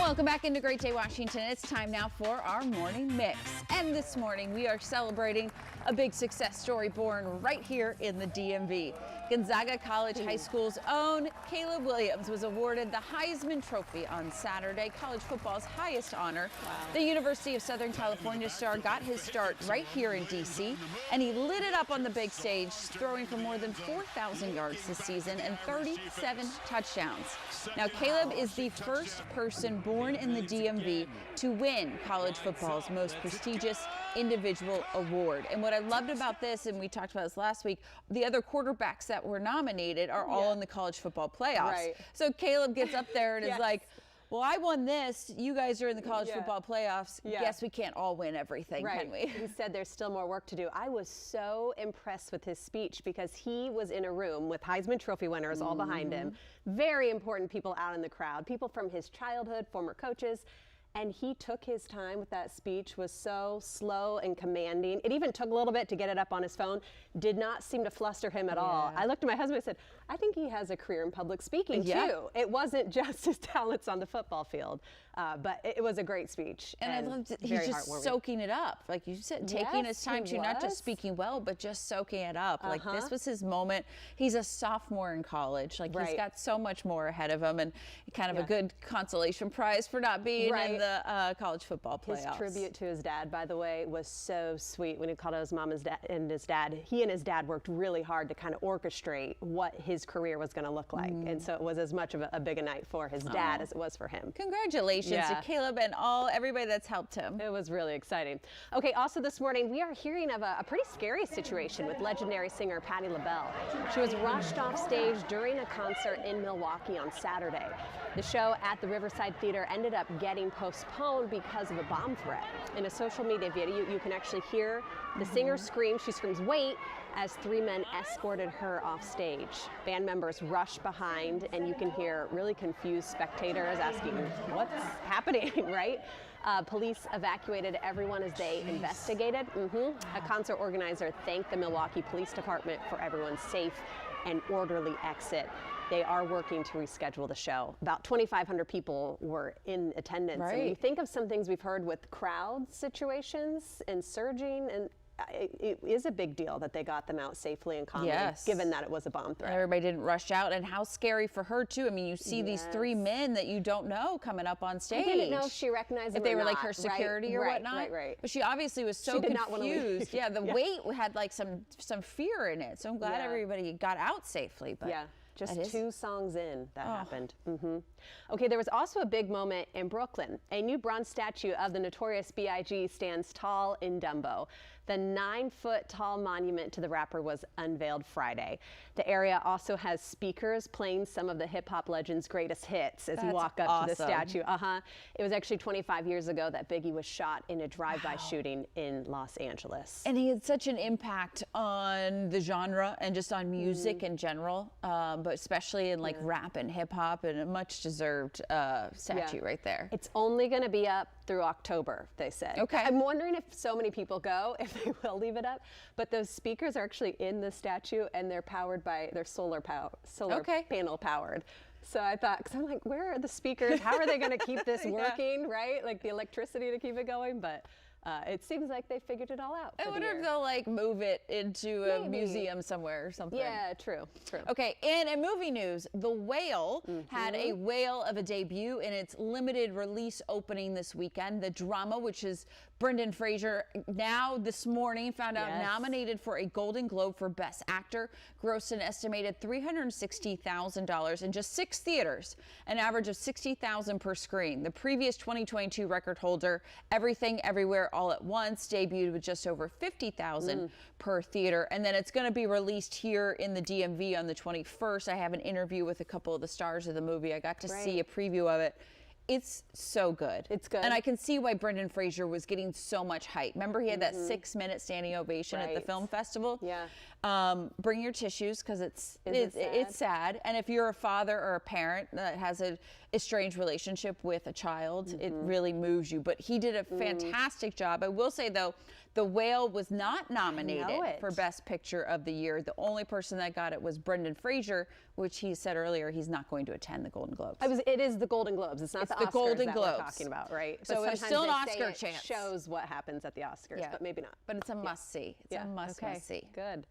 Welcome back into Great Day Washington. It's time now for our morning mix. And this morning we are celebrating a big success story born right here in the DMV. Gonzaga College High School's own Caleb Williams was awarded the Heisman Trophy on Saturday, college football's highest honor. Wow. The University of Southern California star got his start right here in D.C., and he lit it up on the big stage, throwing for more than 4,000 yards this season and 37 touchdowns. Now, Caleb is the first person born in the DMV to win college football's most prestigious individual award. And what I loved about this, and we talked about this last week, the other quarterbacks that were nominated are all in the college football playoffs. Right. So Caleb gets up there and is like, well, I won this. You guys are in the college football playoffs. Guess we can't all win everything, can we? He said there's still more work to do. I was so impressed with his speech because he was in a room with Heisman Trophy winners all behind him, very important people out in the crowd, people from his childhood, former coaches. And he took his time with that speech, was so slow and commanding. It even took a little bit to get it up on his phone. Did not seem to fluster him at all. I looked at my husband and said, I think he has a career in public speaking too. It wasn't just his talents on the football field, but it was a great speech. And I loved it. He's just soaking it up. Like you said, taking his time to not just speaking well, but just soaking it up. Like this was his moment. He's a sophomore in college. Like he's got so much more ahead of him, and kind of a good consolation prize for not being in the college football playoffs. His tribute to his dad, by the way, was so sweet when he called out his mom and his dad. He and his dad worked really hard to kind of orchestrate what his career was going to look like. And so it was as much of a big a night for his dad as it was for him. Congratulations to Caleb and everybody that's helped him. It was really exciting. Okay, also this morning we are hearing of a pretty scary situation with legendary singer Patti LaBelle. She was rushed off stage during a concert in Milwaukee on Saturday. The show at the Riverside Theater ended up getting postponed because of a bomb threat. In a social media video, you can actually hear the singer scream. She screams, "Wait," as 3 men escorted her off stage. Band members rushed behind, and you can hear really confused spectators asking, what's happening, right? Police evacuated everyone as they investigated. A concert organizer thanked the Milwaukee Police Department for everyone's safe and orderly exit. They are working to reschedule the show. About 2,500 people were in attendance. And when you think of some things we've heard with crowd situations and surging, and it is a big deal that they got them out safely and calmly, given that it was a bomb threat. And everybody didn't rush out, and how scary for her too. I mean, you see these 3 men that you don't know coming up on stage. I didn't know if she recognized them if they were like her security or whatnot. But she obviously was so confused. The weight had like some fear in it. So I'm glad everybody got out safely. But just 2 songs in that happened. Okay, there was also a big moment in Brooklyn. A new bronze statue of the Notorious B.I.G. stands tall in Dumbo. The 9-foot-tall monument to the rapper was unveiled Friday. The area also has speakers playing some of the hip-hop legend's greatest hits as you walk up to the statue. It was actually 25 years ago that Biggie was shot in a drive-by shooting in Los Angeles. And he had such an impact on the genre and just on music in general, but especially in like rap and hip-hop, and a much-deserved statue right there. It's only going to be up through October, they said. I'm wondering if so many people go, if they will leave it up. But those speakers are actually in the statue, and they're powered by their solar panel powered. So I thought, because I'm like, where are the speakers? How are they going to keep this working, right? Like the electricity to keep it going. But it seems like they figured it all out. I wonder if they'll like move it into a museum somewhere or something. Yeah, true. Okay, and in movie news, The Whale had a whale of a debut in its limited release opening this weekend. The drama, which is Brendan Fraser, now this morning found out nominated for a Golden Globe for Best Actor, grossed an estimated $360,000 in just 6 theaters, an average of $60,000 per screen. The previous 2022 record holder, Everything Everywhere All at Once, debuted with just over $50,000 per theater, and then it's going to be released here in the DMV on the 21st. I have an interview with a couple of the stars of the movie. I got to see a preview of it. It's so good. It's good. And I can see why Brendan Fraser was getting so much hype. Remember, he had that 6-minute standing ovation at the film festival? Bring your tissues, because it's sad. And if you're a father or a parent that has a estranged relationship with a child, it really moves you. But he did a fantastic job. I will say, though, The Whale was not nominated it. for Best Picture of the Year. The only person that got it was Brendan Fraser, which he said earlier he's not going to attend the Golden Globes. It is the Golden Globes. It's not the Oscars Golden that Globes we're talking about, right? So But it's sometimes still an they say Oscar it chance. shows what happens at the Oscars, but maybe not. But it's a must-see. It's a must-see. Good.